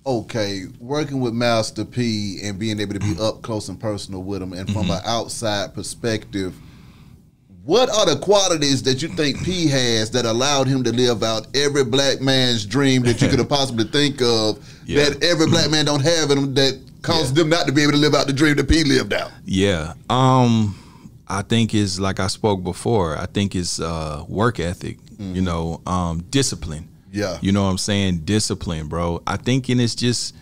Okay, working with Master P and being able to be up close and personal with him, and from an outside perspective, what are the qualities that you think P has that allowed him to live out every black man's dream that you could have possibly think of that every black man don't have in him that causes them not to be able to live out the dream that P lived out? Yeah. I think it's like I spoke before. I think it's work ethic, you know, discipline. Yeah. You know what I'm saying? Discipline, bro. I think, and it's just,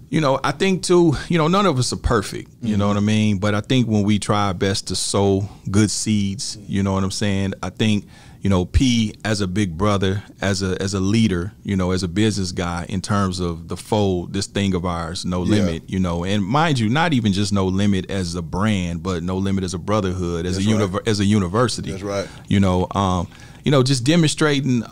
you know, I think too, you know, none of us are perfect, you know what I mean? But I think when we try our best to sow good seeds, you know what I'm saying? I think, you know, P as a big brother, as a leader, you know, as a business guy in terms of the fold, this thing of ours, No Limit, you know, and mind you, not even just No Limit as a brand, but No Limit as a brotherhood, as as a university. That's right. You know, just demonstrating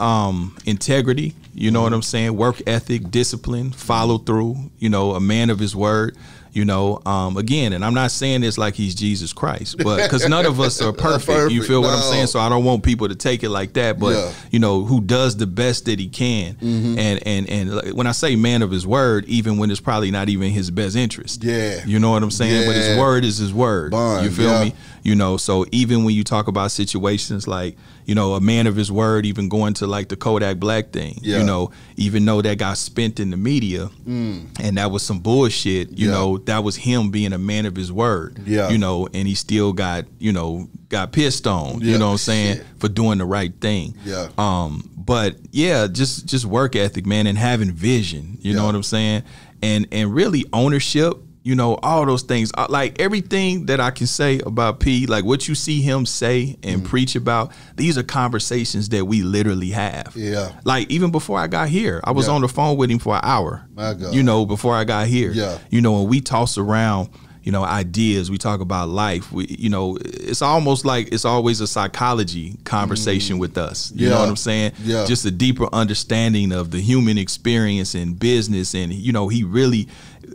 integrity, you know what I'm saying, work ethic, discipline, follow through, you know, a man of his word, you know, again, and I'm not saying this like he's Jesus Christ, but because none of us are perfect, you feel what I'm saying? So I don't want people to take it like that, but, you know, who does the best that he can. And when I say man of his word, even when it's probably not even his best interest. Yeah. You know what I'm saying? But his word is his word. Bond, you feel me? You know, so even when you talk about situations like, you know, a man of his word, even going to like the Kodak Black thing, you know, even though that got spent in the media and that was some bullshit, you know, that was him being a man of his word, you know, and he still got, you know, got pissed on, you know what I'm saying, for doing the right thing. But yeah, just work ethic, man, and having vision, you know what I'm saying? And really ownership. You know, all those things, like everything that I can say about P, like what you see him say and preach about, these are conversations that we literally have. Yeah. Like even before I got here, I was on the phone with him for an hour. My God. You know, before I got here. Yeah. You know, and we toss around, you know, ideas. We talk about life. We, you know, it's almost like it's always a psychology conversation with us. You know what I'm saying? Yeah. Just a deeper understanding of the human experience and business. And, you know, he really,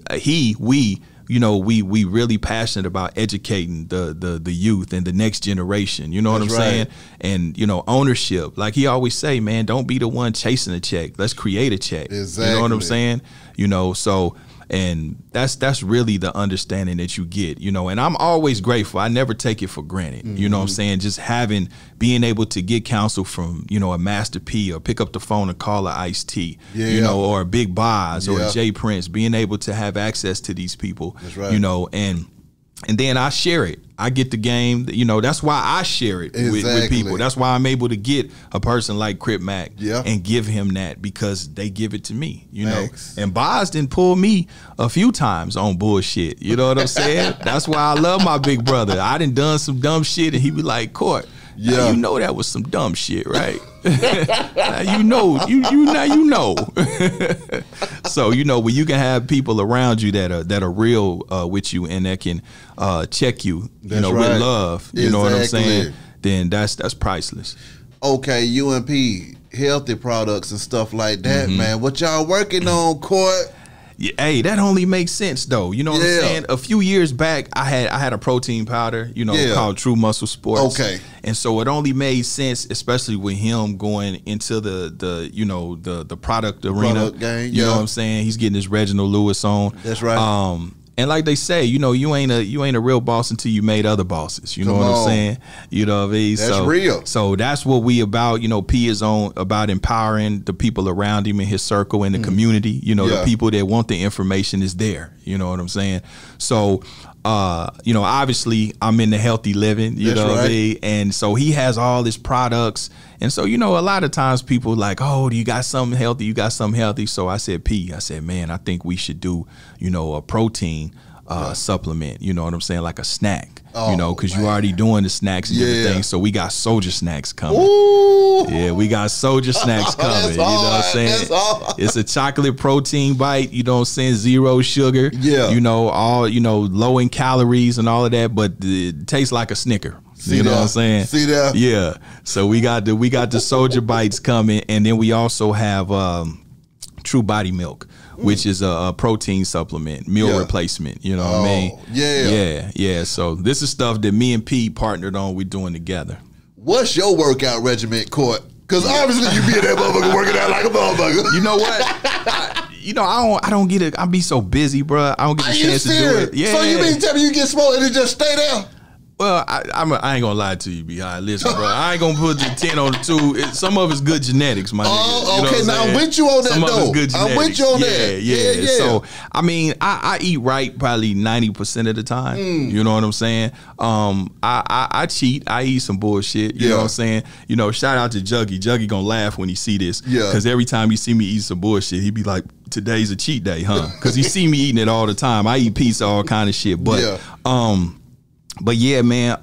we really passionate about educating the youth and the next generation. You know what I'm saying? And, you know, ownership. Like he always say, man, don't be the one chasing a check. Let's create a check. Exactly. You know what I'm saying? You know, so... And that's really the understanding that you get, you know, and I'm always grateful. I never take it for granted. You know what I'm saying? Just being able to get counsel from, you know, a Master P or pick up the phone and call a Ice-T, you know, or a Big Boz or a Jay Prince, being able to have access to these people, you know, and then I share it. I get the game, you know, that's why I share it with people. That's why I'm able to get a person like Crip Mac and give him that because they give it to me, you know. And Boz didn't pull me a few times on bullshit, you know what I'm saying? That's why I love my big brother. I done some dumb shit and he be like, Court, now you know that was some dumb shit, right? Now you know, now you know. So, you know, when you can have people around you that are real with you and that can check you, you know, with love, you know what I'm saying? Then that's priceless. Okay, UNP, healthy products and stuff like that, man. What y'all working on, Court? Yeah, hey, that only makes sense though. You know what I'm saying? A few years back, I had a protein powder, you know, called True Muscle Sports. Okay. And so it only made sense, especially with him going into the you know, the product arena. Game, you know what I'm saying? He's getting his Reginald Lewis on. That's right. And like they say, you know, you ain't a real boss until you made other bosses. You know what I'm saying? You know what I mean? That's real. So that's what we about. You know, P is on about empowering the people around him in his circle and the community. You know, the people that want the information is there. You know what I'm saying? So, you know, obviously I'm in the healthy living, you know what I mean? And so he has all his products. And so, you know, a lot of times people like, oh, you got something healthy? You got something healthy? So I said, man, I think we should do, you know, a protein supplement, you know what I'm saying? Like a snack, you know, because you already doing the snacks and everything. So we got Soldier Snacks coming. Ooh. Yeah, we got Soldier Snacks coming. You know what I'm saying? It's a chocolate protein bite, you know what I'm saying? 0 sugar. Yeah. You know, all, you know, low in calories and all of that, but it tastes like a Snicker. You know what I'm saying? See that? Yeah. So we got the Soldier Bites coming, and then we also have True Body Milk, which is a protein supplement, meal replacement. You know what I mean? Yeah. So this is stuff that me and P partnered on. We're doing together. What's your workout regimen, Court? Because obviously you be in that motherfucker working out like a motherfucker. You know what? I don't get it. I be so busy, bro. I don't get a chance to do it. Yeah. So you mean tell me you get smoked and it just stay there? Well, I ain't gonna lie to you, B.I. Listen, bro, I ain't gonna put the 10 on the 2. Some of it's good genetics, my nigga. Oh, okay. Now I'm with you on that, Some though. Of it's good genetics. I'm with you on that. Yeah. So, I mean, I eat right probably 90% of the time. You know what I'm saying? I cheat. I eat some bullshit. You know what I'm saying? You know, shout out to Juggy. Juggy gonna laugh when he see this. Yeah. Because every time he see me eat some bullshit, he be like, today's a cheat day, huh? Because he see me eating it all the time. I eat pizza, all kind of shit. But yeah, man,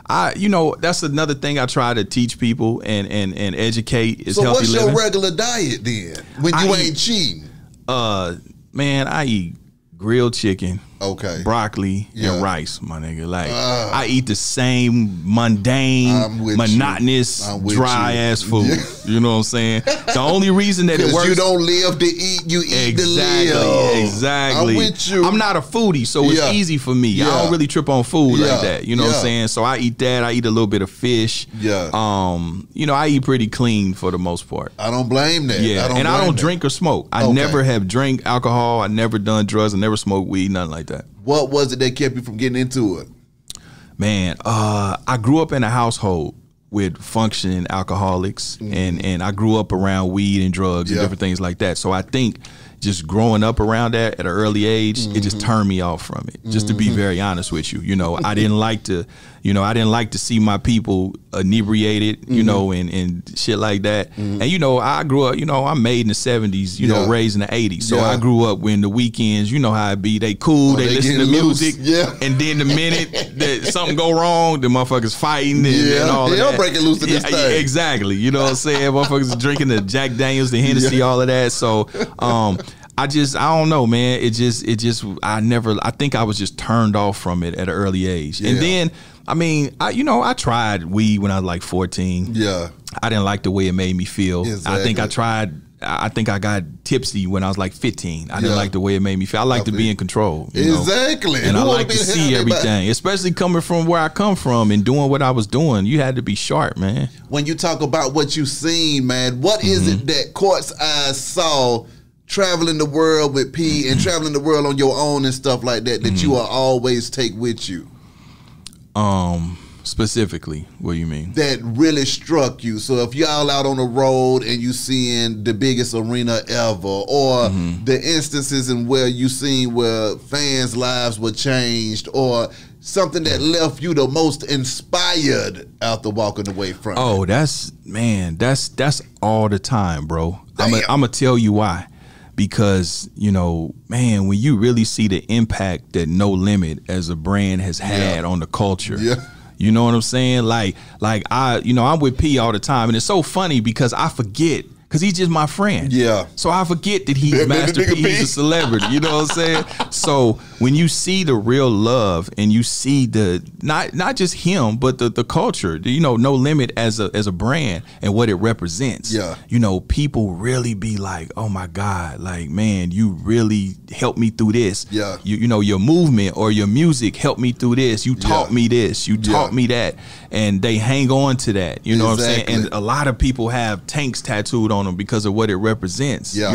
that's another thing I try to teach people and educate is healthy living. So what's your regular diet then when you ain't cheating? Man, I eat grilled chicken, broccoli, and rice, my nigga. Like I eat the same mundane, monotonous, dry ass food. Yeah. You know what I'm saying? The only reason that it works, you don't live to eat, you eat to live. Exactly. I'm with you. I'm not a foodie, so it's easy for me. I don't really trip on food like that. You know what I'm saying? So I eat that. I eat a little bit of fish. Yeah. I eat pretty clean for the most part. I don't blame that. Yeah. I don't drink or smoke. I never have drank alcohol. I never done drugs. I never smoked weed. Nothing like that. What was it that kept you from getting into it? Man, I grew up in a household with functioning alcoholics, and I grew up around weed and drugs and different things like that. So I think just growing up around that at an early age, it just turned me off from it. Just to be very honest with you, I didn't like to see my people inebriated, and shit like that. And I grew up, I'm made in the 70s, raised in the 80s. So I grew up when the weekends, you know how it be, they cool, they listen to music, and then the minute that something go wrong, the motherfuckers fighting and all of that. They'll break it loose in this thing. Exactly. You know what I'm saying? Motherfuckers drinking the Jack Daniels, the Hennessy, all of that. So I don't know, man. I think I was just turned off from it at an early age. And then, I tried weed when I was like 14. Yeah. I didn't like the way it made me feel. Exactly. I think I got tipsy when I was like 15. I didn't like the way it made me feel. I like to be in control. Exactly. And I like to see everything, especially coming from where I come from and doing what I was doing. You had to be sharp, man. When you talk about what you seen, man, what is it that Court's eyes saw traveling the world with P and traveling the world on your own and stuff like that you will always take with you? Specifically, what do you mean? That really struck you. So if y'all out on the road and you seeing the biggest arena ever, or the instances in where you seen where fans' lives were changed, or something that left you the most inspired after walking away from it. That's all the time, bro. I'm gonna tell you why. Because, man, when you really see the impact that No Limit as a brand has had on the culture, you know what I'm saying? Like I'm with P all the time, and it's so funny because I forget. Because he's just my friend. Yeah. So I forget that he's Master P. He's a celebrity. You know what I'm saying? So when you see the real love and you see the not just him, but the culture, No Limit as a brand and what it represents. Yeah. People really be like, oh my God, like, man, you really helped me through this. Yeah. Your movement or your music helped me through this. You taught me this. You taught me that. And they hang on to that. You know what I'm saying? And a lot of people have tanks tattooed on them because of what it represents. Yeah.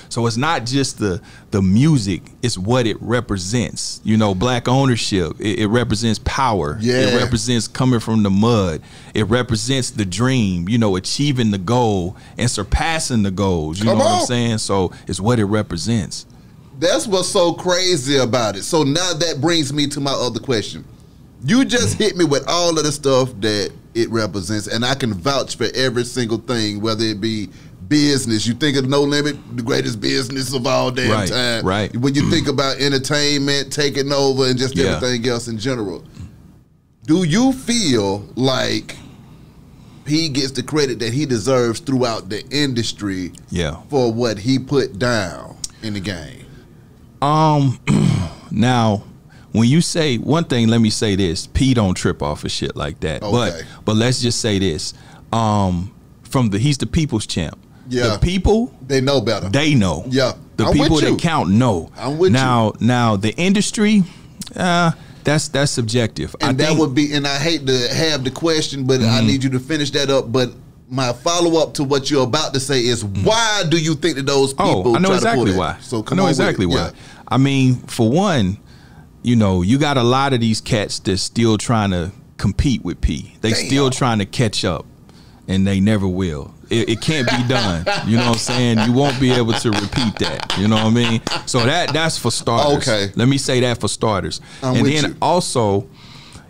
So it's not just the music, it's what it represents. Black ownership, it represents power. Yeah. It represents coming from the mud. It represents the dream, achieving the goal and surpassing the goals. You know what I'm saying? So it's what it represents. That's what's so crazy about it. So now that brings me to my other question. You just hit me with all of the stuff that it represents, and I can vouch for every single thing, whether it be business. You think of No Limit, the greatest business of all damn time. Right. When you think about entertainment taking over and just everything else in general, do you feel like he gets the credit that he deserves throughout the industry for what he put down in the game? Now, when you say one thing, let me say this: P don't trip off of shit like that. Okay. But let's just say this: he's the people's champ. Yeah. The people, they know better. They know. Yeah. The people that count know. I'm with you. Now the industry, that's subjective. And that would be, and I hate to have the question, but I need you to finish that up. But my follow up to what you're about to say is, why do you think that those people? I know try exactly to pull why. that? So I know exactly why. Yeah. I mean, for one, you know, you got a lot of these cats that's still trying to compete with P. They still trying to catch up, and they never will. It can't be done. You know what I'm saying? You won't be able to repeat that. You know what I mean? So that's for starters. Okay. Let me say that for starters. I'm and with then you. also,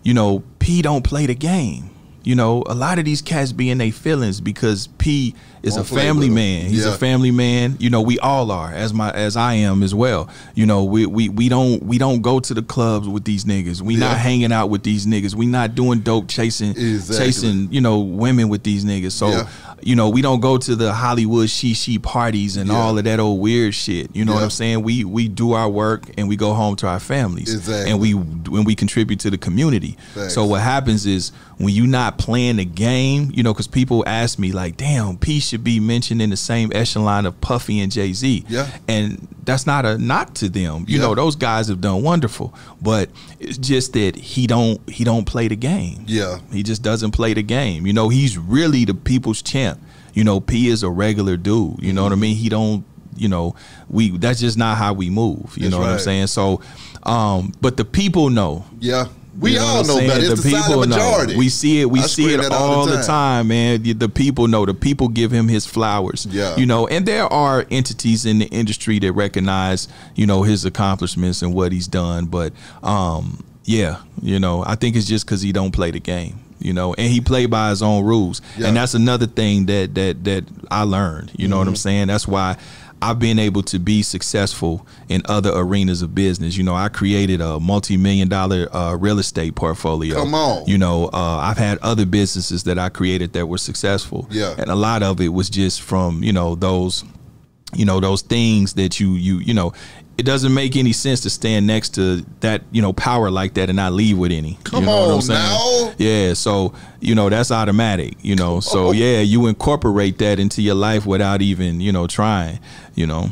you know, P don't play the game. You know, a lot of these cats be in their feelings because P is Won't a play family with 'em. man. He's a family man. You know, we all are, as I am as well. You know, we don't go to the clubs with these niggas. We not hanging out with these niggas. We not doing dope chasing you know, women with these niggas. So you know, we don't go to the Hollywood she parties and all of that old weird shit. You know what I'm saying? We do our work and we go home to our families. Exactly. And we contribute to the community. Thanks. So what happens is when you not playing the game, you know, because people ask me like, damn, P should be mentioned in the same echelon of Puffy and Jay-Z. Yeah. And that's not a knock to them. You know, those guys have done wonderful. But it's just that he don't play the game. Yeah. He just doesn't play the game. You know, he's really the people's champ. You know, P is a regular dude. You know what I mean? He don't, you know, that's just not how we move. You know what I'm saying? So, but the people know. Yeah. We You know all what I'm know saying? better. It's the silent majority. Know. We see it. We I see scream it that all the time, man. The people know. The people give him his flowers. Yeah. You know, and there are entities in the industry that recognize, you know, his accomplishments and what he's done. But yeah, you know, I think it's just because he don't play the game. You know, and he played by his own rules. And that's another thing that I learned. You know what I'm saying? That's why I've been able to be successful in other arenas of business. You know, I created a multi-million-dollar real estate portfolio. Come on. You know, I've had other businesses that I created that were successful. Yeah. And a lot of it was just from, you know, those things that you know, it doesn't make any sense to stand next to that, you know, power like that and not leave with any. Come you know on what I'm saying? now. Yeah, so, you know, that's automatic, you know. So, yeah, you incorporate that into your life without even, you know, trying, you know.